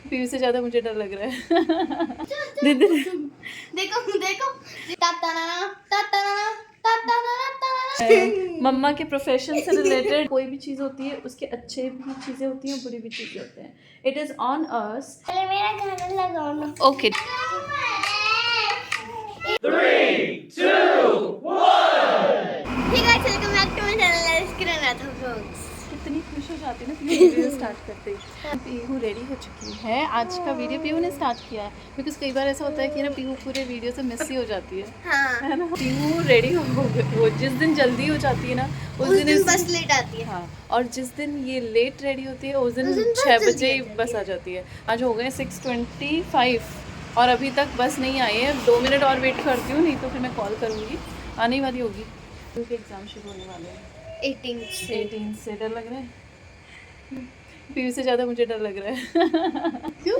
PU से ज्यादा मुझे डर लग रहा है। दीदी देखो देखो मम्मा के प्रोफेशन से रिलेटेड कोई भी चीज होती है, उसके अच्छे भी चीजें होती हैं, बुरी भी चीजें होते हैं। It is on us. पहले मेरा गाना लगाओ ना। ओके। 3, 2, 1. ठीक है, चलो back to my channel screen. कितनी खुश हो जाती है ना वीडियो स्टार्ट करते ही। पीहू रेडी हो चुकी है। आज का वीडियो पीहू ने स्टार्ट किया है, बिकॉज कई बार ऐसा होता है कि ना पीहू पूरे वीडियो से मिस ही हो जाती है। हाँ, है ना। पीहू रेडी हो जिस दिन जल्दी हो जाती है ना उस दिन बस लेट आती है। हाँ, और जिस दिन ये लेट रेडी होती है उस दिन बस 6 जल्दी बजे आ जाती बस आ जाती है। आज हो गए 6:25 और अभी तक बस नहीं आई है। 2 मिनट और वेट करती हूँ, नहीं तो फिर मैं कॉल करूँगी। आने वाली होगी क्योंकि एग्ज़ाम शुरू होने वाले हैं 18 से। डर लग रहा है पीयू से ज़्यादा मुझे डर लग रहा है। क्यों?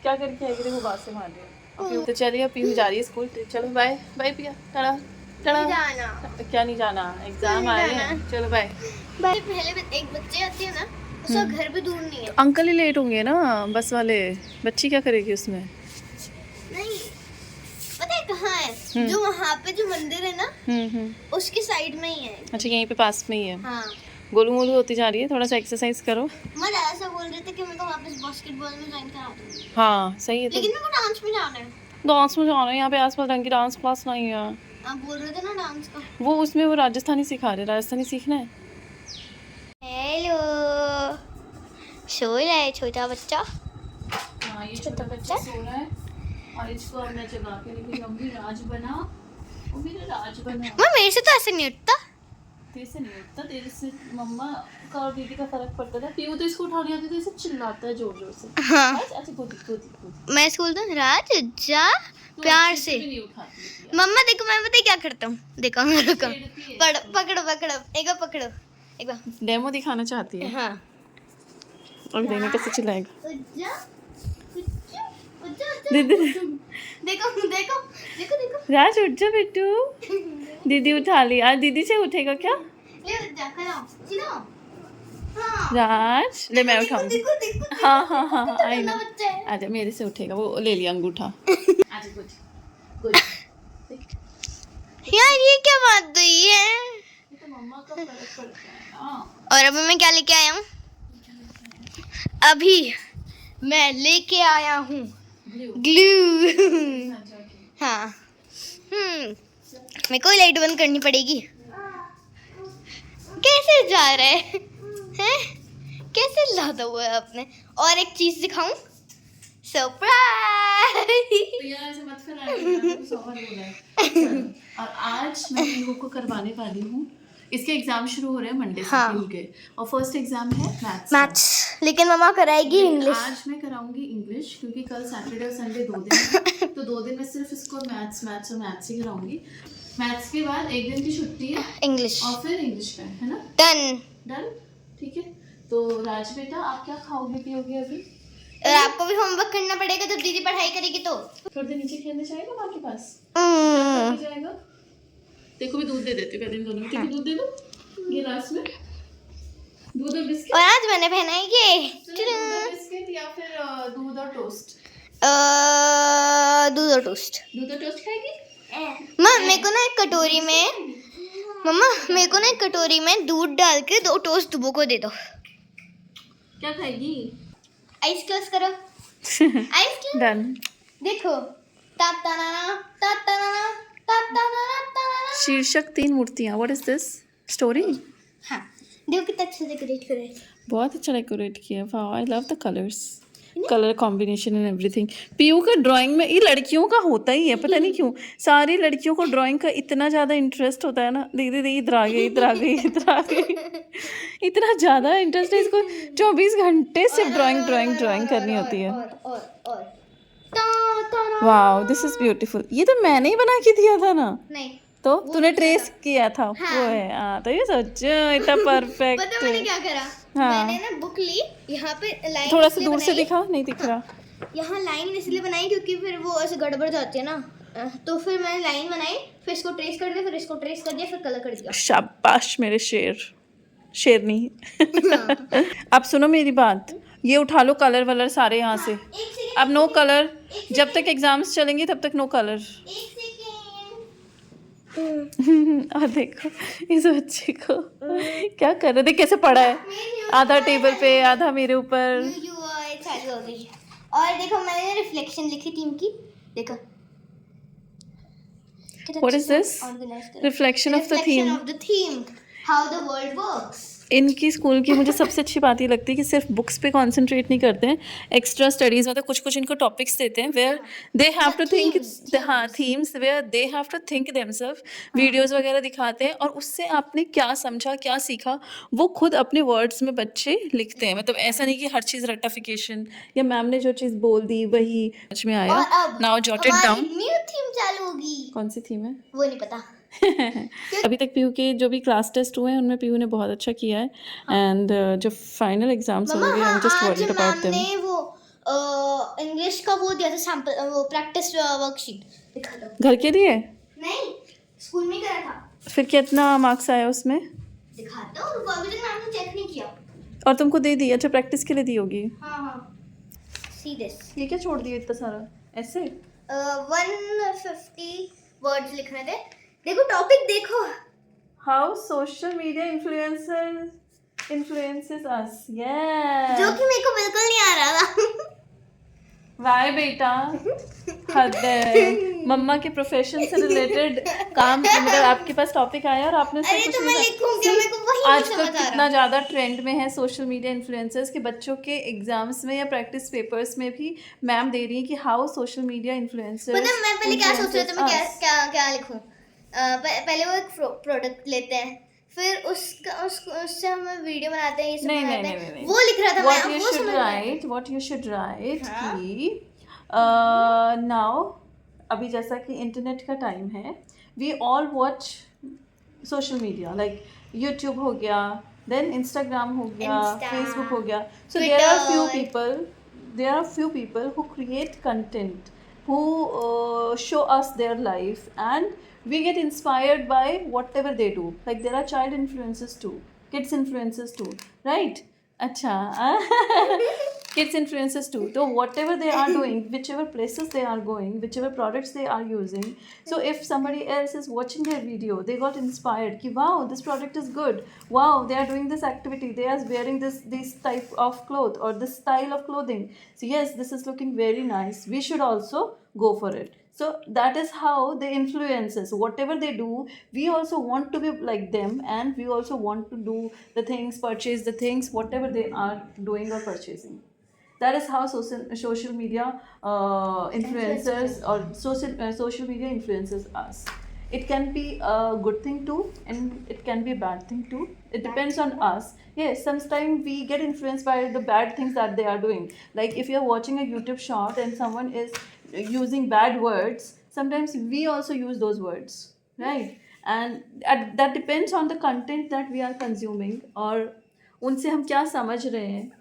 क्या करके आएगी, देखो बात से मार रही है। तो चलिए पीयू जा रही है स्कूल। चलो बाय बाय पिया, टाटा टाटा। जाना क्या नहीं जाना, एग्जाम आ रहे हैं। चलो बाय। पहले एक बच्चे आती है ना, उसका घर भी दूर नहीं है। अंकल ही लेट होंगे ना बस वाले। बच्ची क्या करेगी उसमें। नहीं, पता है कहाँ है? जो वहाँ पे जो मंदिर है ना, उसकी साइड में ही है। अच्छा, यहीं पे पास में ही है। हाँ, गोलू मोलू होती जा रही है, थोड़ा सा एक्सरसाइज करो। मैं ऐसा बोल रही थी कि मेरे को वापस बास्केटबॉल में ज्वाइन करा दूँ, हाँ सही है। तो लेकिन मेरे को डांस में जाना है। डांस में जाना है, यहाँ पे आसपास ढंग की डांस क्लास नहीं है। आप बोल रहे थे ना डांस का। वो उसमें वो राजस्थानी सिखा रहे, राजस्थानी सीखना है। हेलो, सो रहा है छोटा बच्चा। हाँ, ये छोटा बच्चा सो रहा है और इसको अब मैं जगा के लेके जाऊंगी। राज बना, वो मेरा राज बना। मैं मेरे से तो ऐसे नहीं उठता। तेरे से नहीं उठता, तेरे से मम्मा का और दीदी का फर्क पड़ता था। पीयू तो इसको उठा लिया था, तो इसे चिल्लाता है जोर जोर से। हाँ, अच्छा गोदी। मैं स्कूल तो राज जा प्यार से। नहीं उठाती है। मम्मा देखो, मैं पता है क्या करता हूँ, देखो मेरे को। छेड़ती है। पकड़ो एक बार पकड़ो, एक बार। डेमो दिखाना चाहती है। हाँ, और देने कैसे चिल्लाएगा। दीदी दीदी देखो देखो देखो देखो। राज उठ जा बेटू। दीदी उठा ली। आज दीदी से उठेगा क्या ले जा कराओ, सीधा। हाँ, राज? ले मैं उठाऊंगी। देखो देखो। हाँ आई नो। बच्चा है। आजा, मेरे से उठेगा। वो ले लिया अंगूठा। आजा गोदी। यार ये क्या बात हुई है? ये तो मम्मा का फर्क पड़ता है ना। और अभी मैं क्या लेके आया हूँ? अभी मैं लेके आया हूँ ग्लू। हाँ, मेरे को लाइट बंद करनी पड़ेगी। कैसे जा रहा है? हैं? कैसे लादा हुआ है आपने? और एक चीज दिखाऊं? सरप्राइज। तो यार ऐसे मत फैलाइए, तो सोहर हो रहा है। और आज मैं पीहू को करवाने वाली हूँ। इसके एग्जाम शुरू हो रहे हैं मंडे से। हाँ। पीहू के और फर्स्ट एग्जाम है मैथ्स, लेकिन मम्मा कराएगी इंग्लिश। आज मैं कराऊंगी इंग्लिश, क्योंकि कल सैटरडे और संडे 2 दिन है। तो 2 दिन में सिर्फ इसको मैथ्स ही कराऊंगी। मैथ्स के बाद 1 दिन की छुट्टी है, इंग्लिश और फिर इंग्लिश का है ना। डन। ठीक है। तो राज बेटा, आप क्या खाओगे पियोगे अभी? और आपको भी होमवर्क करना पड़ेगा जब दीदी पढ़ाई करेगी तो। थोड़ी देर नीचे खेलने जाएगा माँ के पास? क्या जाएगा? देखो भी दूध दे देती हूँ पहले इन दोनों में। ठीक है, दूध दे दो गिलास में। दूध और बिस्किट। और आज मैंने पहना है ये दूध और बिस्किट या फिर दूध और टोस्ट? दूध और टोस्ट। दूध और टोस्ट खाएगी? माँ मेरे को ना एक कटोरी में, मम्मा मेरे को ना एक कटोरी में दूध डाल के 2 टोस्ट दुबो को दे दो। क्या खाएगी? आइस क्लोज करो। Eyes close. डन। देखो ताताना ताताना ताताना। शीर्षक 3 मूर्तियाँ। What is this story? हाँ, देखो कितना अच्छा डेकोरेट करे। बहुत अच्छा डेकोरेट किया। Wow, I love the colours, colour combination and everything. Piu का ड्राइंग में, ये लड़कियों का होता ही है, पता नहीं क्यों सारी लड़कियों को ड्राइंग का इतना ज़्यादा इंटरेस्ट होता है ना। दीदी इधर आ गई। इतना ज़्यादा इंटरेस्ट है इसको। 24 घंटे सिर्फ ड्राइंग करनी होती है। और वाओ, दिस इज ब्यूटीफुल। ये तो मैंने ही बना के दिया था ना। नहीं, तो तूने ट्रेस किया था। हाँ। वो है। हाँ, तो ये सोचो इतना परफेक्ट। पता मैंने क्या करा? हाँ। मैंने ना बुक ली, यहाँ पे लाइन थोड़ा सा दूर से दिखा, नहीं दिख रहा। यहाँ लाइन इसलिए बनाई क्योंकि फिर वो ऐसे गड़बड़ जाती है ना, तो फिर मैंने लाइन बनाई, फिर इसको ट्रेस कर दिया, फिर इसको ट्रेस कर दिया, फिर कलर कर दिया। शाबाश मेरे शेरनी। अब सुनो मेरी बात। ये उठा लो कलर वलर सारे यहाँ से. एक सेकंड, अब नो कलर. जब तक एग्जाम्स चलेंगी तब तक नो कलर. एक सेकंड. और देखो इस बच्चे को क्या कर रहे, देख कैसे पड़ा है, आधा टेबल पे आधा मेरे ऊपर. यू आर चालू हो गई. और देखो मैंने रिफ्लेक्शन लिखी टीम की. देखो What is this? Reflection of the theme. Reflection of the theme. How the world works. इनकी स्कूल की मुझे सबसे अच्छी बात ये लगती है कि सिर्फ बुक्स पे कंसंट्रेट नहीं करते हैं, एक्स्ट्रा स्टडीज मतलब कुछ कुछ इनको टॉपिक्स देते हैं where they have to think. हाँ, themes where they have to think themselves. Videos वगैरह दिखाते हैं और उससे आपने क्या समझा क्या सीखा वो खुद अपने वर्ड्स में बच्चे लिखते हैं. मतलब ऐसा नहीं कि हर चीज़ रट्टाफिकेशन या मैम ने जो चीज़ बोल दी वही समझ में आया. और अब now jotted down. New theme चालू होगी. कौन सी थीम है? वो नहीं पता. अभी तक पीयू के जो भी क्लास टेस्ट हुए हैं उनमें पीयू ने बहुत अच्छा किया है. एंड जो फाइनल एग्जाम्स होंगे I am just worried about them. ने वो इंग्लिश का वो दिया था सैंपल, वो प्रैक्टिस वर्कशीट. दिखा दो. घर के लिए नहीं, स्कूल में करा था. फिर कितना मार्क्स आया उसमें? दिखाता हूँ, अभी तक मैम ने चेक नहीं किया. और तुमको दे दी? अच्छा, प्रैक्टिस के लिए दी होगी. हाँ हाँ. See this. ये क्या छोड़ दिया इतना सारा ऐसे? 150 वर्ड्स लिखने थे. देखो टॉपिक देखो. How social media influences us. Yes. जो कि मेरे को बिल्कुल नहीं आ रहा था. वाई बेटा, हद है. मम्मा के प्रोफेशन से रिलेटेड काम मतलब आपके पास टॉपिक आया और आपने उससे अरे कुछ तो नहीं मैं कहा. लिखूंगी, मेरे को वही नहीं आजकल समझ आ कितना रहा. ज़्यादा ट्रेंड में है सोशल मीडिया इन्फ्लुएंसर्स के बच्चों के एग्जाम्स में या प्रैक्टिस पेपर्स में भी मैम दे रही है कि हाउ सोशल मीडिया इन्फ्लुएंसर्स. मतलब मैं पहले क्या सोच रही थी, मैं क्या क्या क्या लिखूं. पहले वो एक प्रोडक्ट लेते हैं, फिर उससे हम वीडियो बनाते हैं, ये सब नहीं, बनाते नहीं, हैं. नहीं. वो लिख रहा था what मैं. you वो should समझ में आया. write, what you should write हाँ. कि now अभी जैसा कि इंटरनेट का टाइम है, we all watch social media like YouTube हो गया, देन इंस्टाग्राम हो गया, Insta, फेसबुक हो गया. सो Twitter. there are few people who create content, who show us their life, and we get inspired by whatever they do. Like there are child influencers too, kids influencers too, right? अच्छा. Kids influencers too. So whatever they are doing, whichever places they are going, whichever products they are using, so if somebody else is watching their video, they got inspired ki wow, this product is good, wow, they are doing this activity, they are wearing this type of cloth or this style of clothing, so yes, this is looking very nice, we should also go for it. So that is how they influence us. Whatever they do, we also want to be like them, and we also want to do the things, purchase the things, whatever they are doing or purchasing. That is how social media influencers or social media influences us. It can be a good thing too, and it can be a bad thing too. It depends on us. Yes, sometimes we get influenced by the bad things that they are doing. Like if you are watching a YouTube short and someone is using bad words, sometimes we also use those words, right? And that depends on the content that we are consuming, और उनसे हम क्या समझ रहे हैं,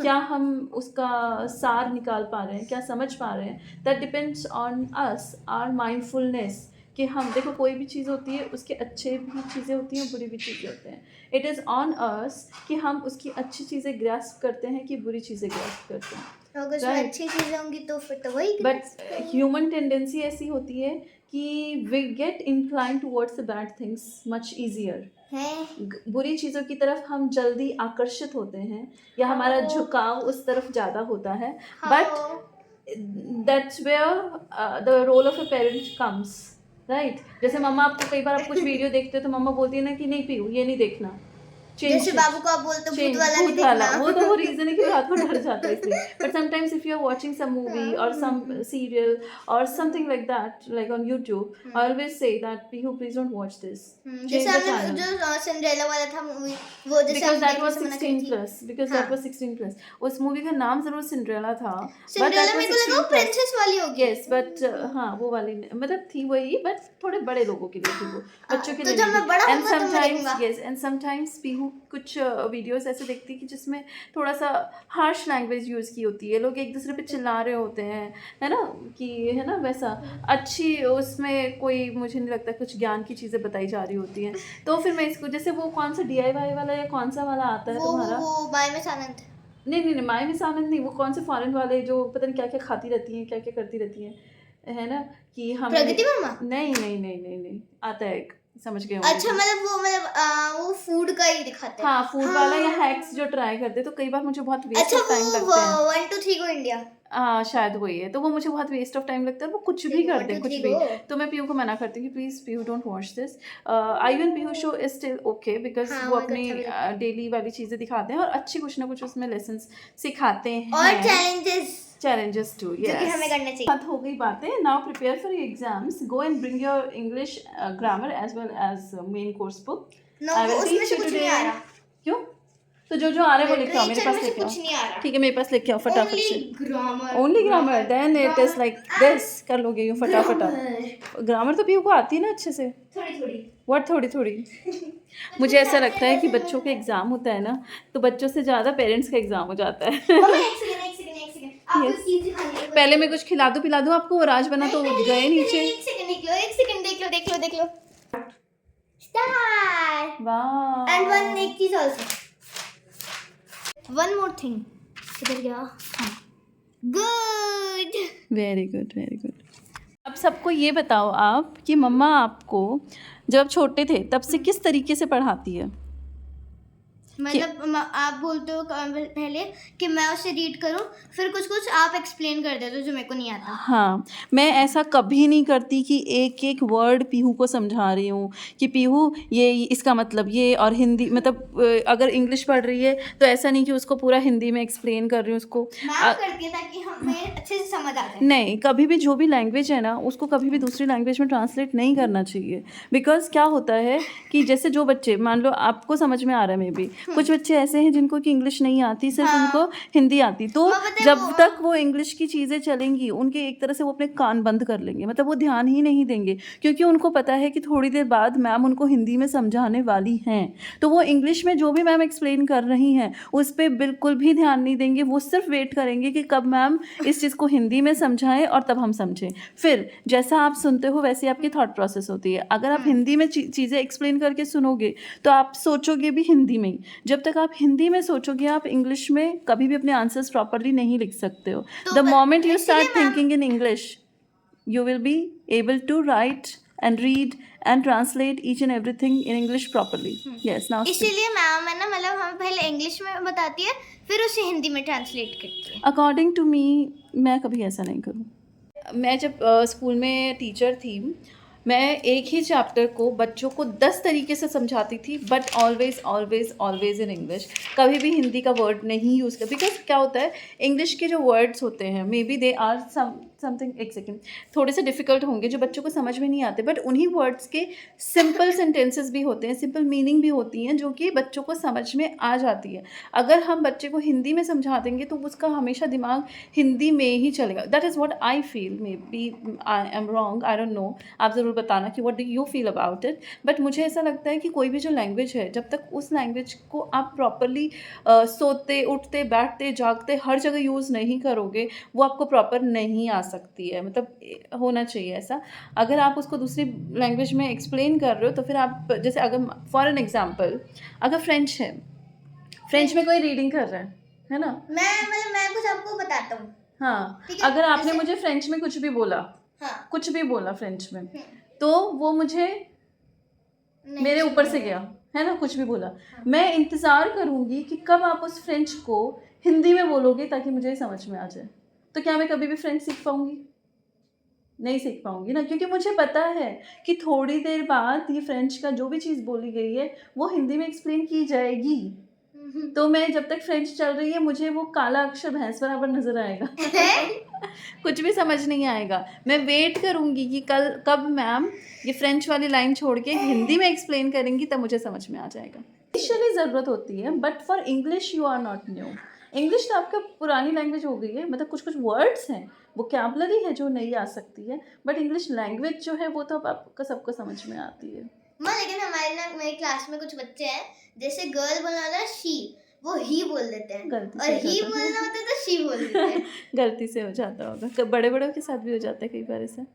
क्या हम उसका सार निकाल पा रहे हैं, क्या समझ पा रहे हैं. That depends on us, our mindfulness, कि हम देखो कोई भी चीज़ होती है उसके अच्छे भी चीज़ें होती हैं, बुरी भी चीज़ें होते हैं. इट इज़ ऑन अस कि हम उसकी अच्छी चीज़ें ग्रास्प करते हैं कि बुरी चीज़ें ग्रास्प करते हैं. अगर उसमें अच्छी चीजें होंगी तो फिर तो वही. बट ह्यूमन टेंडेंसी ऐसी होती है कि we get incline towards the bad things much easier. बुरी चीज़ों की तरफ हम जल्दी आकर्षित होते हैं या हमारा झुकाव उस तरफ ज़्यादा होता है. But that's where the role of a parent comes, right? जैसे मम्मा आपको कई बार आप कुछ वीडियो देखते हो तो मम्मा बोलती है ना कि नहीं पीयू ये नहीं देखना. जैसे बाबू को आप बोलते हो भूत वाला नहीं वाला, देखना. वो तो वो रीजन है कि रात को डर जाता है इसलिए. But sometimes if you are watching some movie और सम सीरियल और something like that, like on YouTube, I always say that Piu please don't watch this. जैसे हमने जो सिंड्रेला वाला था मूवी, वो जैसे because that was 16 plus, because that was 16 plus. उस मूवी का नाम जरूर सिंड्रेला था, सिंड्रेला मेरे को लगा वो प्रिंसेस वाली होगी. yes, but हाँ वो वाली मतलब थी वही, बट थोड़े बड़े लोगों के लिए थी वो, बच्चों के तो लिए जब मैं बड़ा and होऊंगा तो मैं sometimes देखूंगा. yes, and sometimes पीहू कुछ वीडियोस ऐसे देखती कि जिसमें थोड़ा सा हार्श लैंग्वेज यूज़ की होती है, लोग एक दूसरे पे चिल्ला रहे होते हैं, है ना, कि है ना वैसा. अच्छी उसमें कोई मुझे नहीं लगता कुछ ज्ञान की चीज़ें बताई जा रही होती हैं. तो फिर मैं इसको जैसे वो कौन सा DIY वाला या कौन सा वाला आता है तुम्हारा, वो बाय में आनंद. नहीं माई मिस आनंद नहीं, वो कौन से फॉरेन वाले जो पता नहीं क्या क्या खाती रहती हैं, क्या क्या करती रहती हैं, है ना, कि हम प्रगति वर्मा? नहीं आता है एक, समझ गए अच्छा, मतलब वो फूड का ही दिखाते हैं। हाँ, फूड वाला या हैक्स जो ट्राई करते हैं, तो कई बार मुझे बहुत वेस्ट अच्छा, ऑफ टाइम वो लगता है। 1 2 3 गो इंडिया। हाँ शायद वही है, तो वो मुझे बहुत वेस्ट ऑफ टाइम लगता है, और वो कुछ भी देखो, करते हैं, 1 2 कुछ 3 भी। गो। तो मैं पीयू को मना करती हूँ कि please Piu don't watch this. I and Piu show is still okay, because हाँ, वो मुझे अपनी अच्छा भी लगता डेली वाली चीजें दिखाते हैं और अच्छी कुछ ना कुछ उसमें लेसन सिखाते और हैं, चैलेंजेस challenges too, जो कि yes. हमें करना चाहिए। बात हो गई बातें, now prepare for your exams, go and bring your English grammar as well as main course book. No, I will उसमें teach से you कुछ today. नहीं आ रहा। क्यों? तो जो आ रहा है वो लेके आओ, मेरे लिटरेचर पास में से लेके कुछ नहीं आ आओ, रहा। ठीक है, मेरे पास लेके आओ फटाफट ओनली से। Grammar. Only grammar, then it is like this, कर लोगे यूँ फटाफट आप। ग्रामर तो पीयू को आती है ना अच्छे से। थोड़ी थोड़ी। व्हाट थोड़ी थोड़ी? मुझे ऐसा लगता है कि बच्चों का एग्जाम होता है ना, तो बच्चों से ज़्यादा पेरेंट्स का एग्जाम हो जाता है। मम्मा एक सेकंड आपको Yes. एक चीज दिखानी है। पहले मैं कुछ खिला दूं पिला दूं आपको, और आज बना तो नहीं, गए नहीं, नीचे। एक सेकंड देख लो स्टार। वाह, एंड वन एक चीज आल्सो, वन मोर थिंग। इधर गया। Good. Very good very good. अब सबको ये बताओ आप कि मम्मा आपको जब छोटे थे तब से किस तरीके से पढ़ाती है? मतलब आप बोलते हो पहले कि मैं उसे रीड करूं, फिर कुछ कुछ आप एक्सप्लेन कर देते हो जो मेरे को नहीं आता। हाँ, मैं ऐसा कभी नहीं करती कि एक एक वर्ड पीहू को समझा रही हूँ कि पीहू ये इसका मतलब ये, और हिंदी मतलब अगर इंग्लिश पढ़ रही है तो ऐसा नहीं कि उसको पूरा हिंदी में एक्सप्लेन कर रही हूँ उसको। मैम करती है ताकि हमें अच्छे से समझ आ जाए। नहीं, कभी भी जो भी लैंग्वेज है ना उसको कभी भी दूसरी लैंग्वेज में ट्रांसलेट नहीं करना चाहिए, बिकॉज क्या होता है कि जैसे जो बच्चे, मान लो आपको समझ में आ रहा है, मे बी कुछ बच्चे ऐसे हैं जिनको कि इंग्लिश नहीं आती, सिर्फ उनको हिंदी आती, तो जब तक वो इंग्लिश की चीज़ें चलेंगी उनके एक तरह से वो अपने कान बंद कर लेंगे, मतलब वो ध्यान ही नहीं देंगे, क्योंकि उनको पता है कि थोड़ी देर बाद मैम उनको हिंदी में समझाने वाली हैं, तो वो इंग्लिश में जो भी मैम एक्सप्लेन कर रही हैं उस पर बिल्कुल भी ध्यान नहीं देंगे, वो सिर्फ वेट करेंगे कि कब मैम इस चीज़ को हिंदी में समझाएं और तब हम समझें। फिर जैसा आप सुनते हो वैसी आपकी थॉट प्रोसेस होती है। अगर आप हिंदी में चीज़ें एक्सप्लेन करके सुनोगे तो आप सोचोगे भी हिंदी में ही। जब तक आप हिंदी में सोचोगे आप इंग्लिश में कभी भी अपने आंसर्स प्रॉपरली नहीं लिख सकते हो। The moment you start thinking in English you will be able to write and read and translate each and everything in English properly. Yes, now speak. इसीलिए मैम है ना, मतलब हमें पहले इंग्लिश में बताती है फिर उसे हिंदी में ट्रांसलेट करती है। अकॉर्डिंग टू मी, मैं कभी ऐसा नहीं करूँ। मैं जब स्कूल में टीचर थी, मैं एक ही चैप्टर को बच्चों को 10 तरीके से समझाती थी, but always always always in English. कभी भी हिंदी का वर्ड नहीं यूज़ कर, बिकॉज क्या होता है इंग्लिश के जो वर्ड्स होते हैं maybe they are something, एक सेकेंड, थोड़े से डिफिकल्ट होंगे जो बच्चों को समझ में नहीं आते, बट उन्हीं वर्ड्स के सिंपल सेंटेंसेस भी होते हैं, सिंपल मीनिंग भी होती हैं जो कि बच्चों को समझ में आ जाती है। अगर हम बच्चे को हिंदी में समझा देंगे तो उसका हमेशा दिमाग हिंदी में ही चलेगा। That is what I feel, maybe I am wrong, I don't know, आप ज़रूर बताना कि what do you feel about it. But मुझे ऐसा लगता है कि कोई भी जो लैंग्वेज है, जब तक उस लैंग्वेज को आप प्रॉपरली सोते उठते बैठते जागते हर जगह यूज़ नहीं करोगे, वो आपको प्रॉपर नहीं आ सकती है। मतलब होना चाहिए ऐसा। अगर आप उसको दूसरी लैंग्वेज में एक्सप्लेन कर रहे हो तो फिर आप, जैसे अगर फॉर एन एग्जाम्पल अगर फ्रेंच है, फ्रेंच में कोई रीडिंग कर रहा है ना, मैं कुछ आपको बताता हूँ। हाँ, ठीक है, अगर आपने मुझे फ्रेंच में कुछ भी बोला, हाँ, कुछ भी बोला फ्रेंच में, तो वो मुझे मेरे ऊपर से गया, है ना, कुछ भी बोला, मैं इंतज़ार करूँगी कि कब आप उस फ्रेंच को हिंदी में बोलोगे ताकि मुझे समझ में आ जाए। तो क्या मैं कभी भी फ्रेंच सीख पाऊँगी? नहीं सीख पाऊँगी ना, क्योंकि मुझे पता है कि थोड़ी देर बाद ये फ्रेंच का जो भी चीज़ बोली गई है वो हिंदी में एक्सप्लेन की जाएगी। तो मैं जब तक फ्रेंच चल रही है मुझे वो काला अक्षर भैंस बराबर नज़र आएगा। कुछ भी समझ नहीं आएगा। मैं वेट करूँगी कि कब मैम ये फ्रेंच वाली लाइन छोड़ के हिंदी में एक्सप्लेन करेंगी, तब मुझे समझ में आ जाएगा। इनिशियली ज़रूरत होती है, but for English you are not new. English तो आपका पुरानी लैंग्वेज हो गई है, मतलब कुछ कुछ वर्ड्स हैं, वोकैबुलरी है जो नहीं आ सकती है, बट इंग्लिश लैंग्वेज जो है वो तो अब आपको सबको समझ में आती है। लेकिन मेरी क्लास में कुछ बच्चे हैं, जैसे गर्ल बोलना होता है शी, वो ही बोल देते हैं, गलती और से ही हो जाता है। बोलना होता है तो शी बोल देते हैं। गलती से हो जाता होगा, बड़े बड़ों के साथ भी हो जाता है कई बार ऐसा,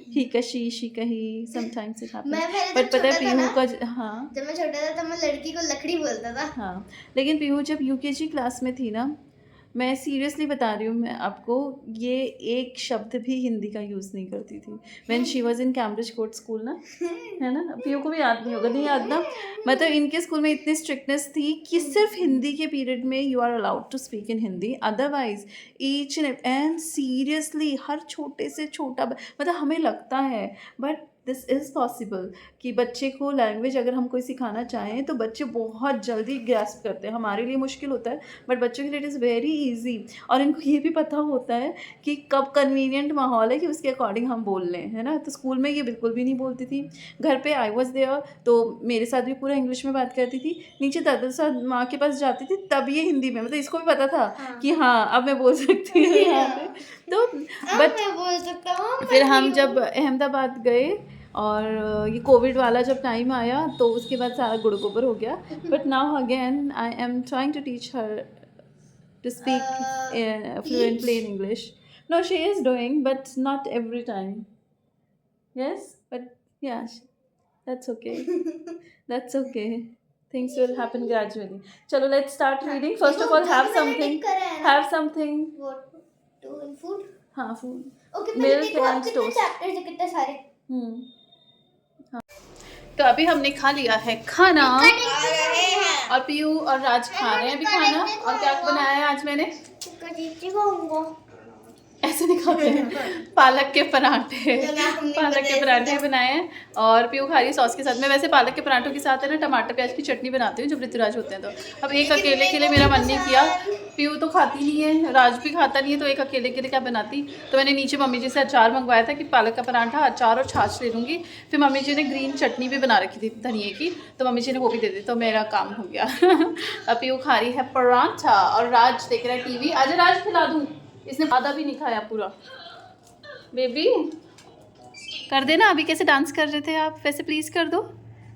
ही का शी का ही, समटाइम्स इट हैपेंस। मैं पहले बट जब पता है छोटा था पीहू ना, का, हाँ जब मैं छोटा था तब मैं लड़की को लकड़ी बोलता था। हाँ, लेकिन पीहू जब यूकेजी क्लास में थी ना, मैं सीरियसली बता रही हूँ, मैं आपको ये एक शब्द भी हिंदी का यूज़ नहीं करती थी when she was in Cambridge court school ना, है ना? पीयू को भी याद नहीं होगा, नहीं याद ना? मतलब इनके स्कूल में इतनी स्ट्रिक्टनेस थी कि सिर्फ हिंदी के पीरियड में you are allowed to speak in Hindi, otherwise each and seriously हर छोटे से छोटा मतलब हमें लगता है बट दिस इज़ पॉसिबल कि बच्चे को लैंग्वेज अगर हम कोई सिखाना चाहें तो बच्चे बहुत जल्दी ग्रैस्प करते हैं। हमारे लिए मुश्किल होता है बट बच्चों के लिए इट इज़ वेरी इजी, और इनको ये भी पता होता है कि कब कन्वीनियंट माहौल है कि उसके अकॉर्डिंग हम बोल लें, है ना? तो स्कूल में ये बिल्कुल भी नहीं बोलती थी। घर पे आई वॉज देयर तो मेरे साथ भी पूरा इंग्लिश में बात करती थी, नीचे दादा साथ माँ के पास जाती थी तब ये हिंदी में, मतलब इसको भी पता था कि हाँ अब मैं बोल सकती हूँ यहाँ पे। तो बट मैं बोल सकता हूँ। फिर हम जब अहमदाबाद गए और ये कोविड वाला जब टाइम आया तो उसके बाद सारा गुड़ गोबर हो गया, but now again I am trying to teach her to speak fluently in English. No, she is doing, but not every time. Yes, but yeah, that's okay. That's okay. Things will happen gradually. Chalo, let's start reading. First of all, have something. Have something. What to in food? हाँ, food. Okay, Milk and कितने toast. Chapters है, कितने सारे? हाँ. तो अभी हमने खा लिया है खाना और पीयू और राज खा रहे हैं अभी खाना। और क्या बनाया है आज मैंने? ऐसे नहीं खाते हैं, पालक के पराठे, पालक के पराठे बनाए हैं और पीयू खा रही है सॉस के साथ। मैं वैसे पालक के पराठों के साथ है ना टमाटर प्याज की चटनी बनाती हूँ जब ऋतुराज होते हैं तो। अब एक अकेले के लिए मेरा मन नहीं किया, पीयू तो खाती नहीं है, राज भी खाता नहीं है, तो एक अकेले के लिए क्या बनाती। तो मैंने नीचे मम्मी जी से अचार मंगवाया था कि पालक का पराठा, अचार और छाछ ले लूँगी। फिर मम्मी जी ने ग्रीन चटनी भी बना रखी थी धनिए की, तो मम्मी जी ने वो भी दे दी, तो मेरा काम हो गया। अब पीयू खा रही है पराठा और राज देख रहा है टीवी। आज राज खिला दूँ, इसने आधा भी नहीं खाया पूरा। बेबी कर देना, अभी कैसे डांस कर रहे थे आप वैसे प्लीज कर दो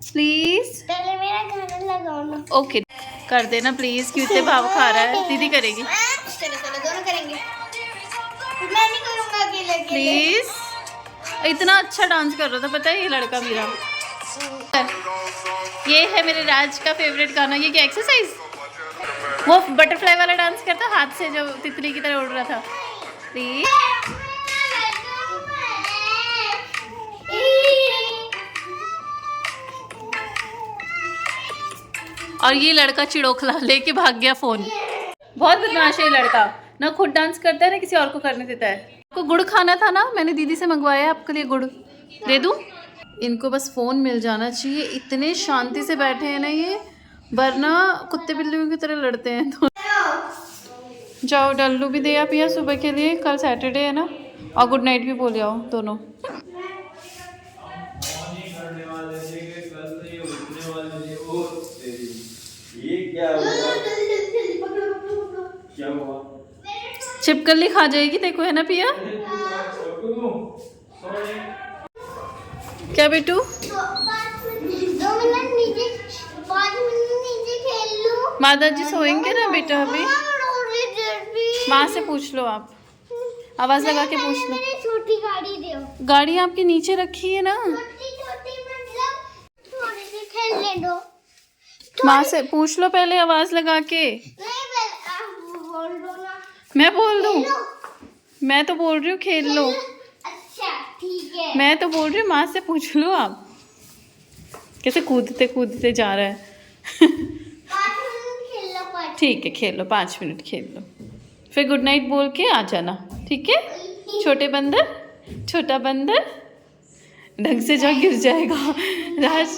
प्लीज। पहले मेरा गाना लगाओ ना। ओके कर देना प्लीज, क्यों इतने भाव खा रहा है। दीदी करेगी। चलो चलो दोनों करेंगे, मैं नहीं करूँगा अकेले अकेले। प्लीज। इतना अच्छा डांस कर रहा था पता है ये लड़का मेरा। ये है मेरे राज का फेवरेट गाना। ये क्या एक्सरसाइज, वो बटरफ्लाई वाला डांस करता हाथ से जो तितली की तरह उड़ रहा था। प्लीज। और ये लड़का चिड़ोखला लेके भाग गया फोन। बहुत बदमाश है ये लड़का, ना खुद डांस करता है ना किसी और को करने देता है। आपको गुड़ खाना था ना, मैंने दीदी से मंगवाया है आपके लिए गुड़, दे दूं? इनको बस फ़ोन मिल जाना चाहिए, इतने शांति से बैठे हैं ना ये, वरना कुत्ते बिल्लियों की तरह लड़ते हैं। तो जाओ डल्लू भी दे आप यार सुबह के लिए, कल सैटरडे है ना, और गुड नाइट भी बोल आओ दोनों। छिपकली खा जाएगी देखो, है ना पिया? क्या बेटू? 2 मिनट नीचे, 5 मिनट नीचे खेल लो। माता जी सोएंगे ना बेटा अभी? माँ से पूछ लो, आप आवाज लगा के पूछ लो। छोटी गाड़ी दो। गाड़ी आपके नीचे रखी है ना, छोटी छोटी मतलब थोड़ी सी खेलने दो। माँ से पूछ लो पहले आवाज लगा के। नहीं आप बोल दो ना। मैं बोल दूँ? मैं तो बोल रही हूँ खेल लो। अच्छा ठीक है। मैं तो बोल रही हूँ माँ से पूछ लो। आप कैसे कूदते कूदते जा रहा है। 5 मिनट खेल लो। 5 ठीक है खेल लो, 5 मिनट खेल लो, फिर गुड नाइट बोल के आ जाना, ठीक है? छोटे बंदर, छोटा बंदर, ढंग से जा गिर जाएगा। राज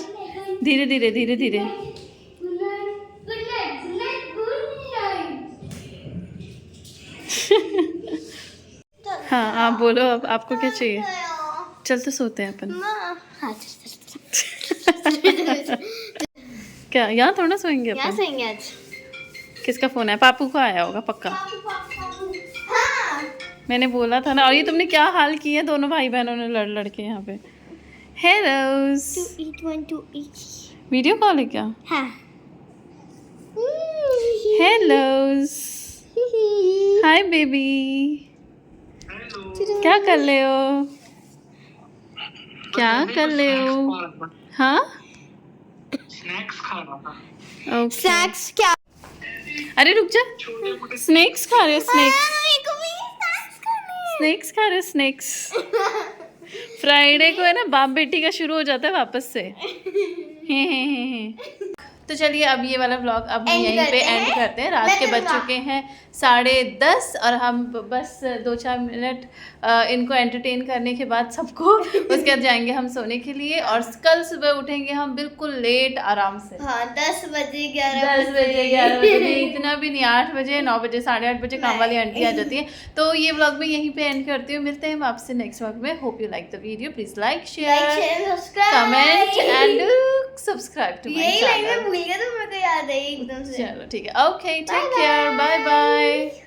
धीरे धीरे धीरे धीरे। Good night good night good night good night. हाँ आप बोलो, अब आपको क्या चाहिए? चल तो सोते हैं अपन। क्या यहाँ थोड़ा ना सोएंगे यहाँ अपन? सोएंगे आज। किसका फोन है? पापू का आया होगा पक्का। हाँ। मैंने बोला था ना। और ये तुमने क्या हाल किया दोनों भाई बहनों ने लड़ लड़ के यहाँ पे। Hallows, to eat। Video call है क्या? हाँ। हेलोस, हाय बेबी, क्या कर रहे हो? क्या कर रहे हो? हाँ स्नैक्स खा रहा था। ओके। स्नैक्स क्या? अरे रुक जा, स्नेक्स खा रहे हो? स्नेक्स, मेरे को भी snacks खाने हैं। स्नेक्स खा रहे हो? स्नेक्स। फ्राइडे को है ना बाप बेटी का शुरू हो जाता है वापस से। हे। तो चलिए अब ये वाला व्लॉग अब हम End यहीं पे करते एंड हैं। करते हैं। रात मैं के बज करूँगा। चुके हैं 10:30 और हम बस 2-4 मिनट इनको एंटरटेन करने के बाद सबको उसके बाद जाएंगे हम सोने के लिए, और कल सुबह उठेंगे हम बिल्कुल लेट आराम से। हाँ 10 बजे 10 बजे 11 बजे नहीं, इतना भी नहीं, 8 बजे 9 बजे 8:30 बजे काम वाली आंटी आ जाती है। तो ये व्लॉग में यहीं पे एंड करती हूँ। मिलते हैं हम आपसे नेक्स्ट व्लॉग में। Hope you like the video, please like share subscribe comment and subscribe to my यही लाइन में चैनल। भूल गया तो मेरे को याद आई एकदम से। चलो ठीक है, okay, take care, bye bye.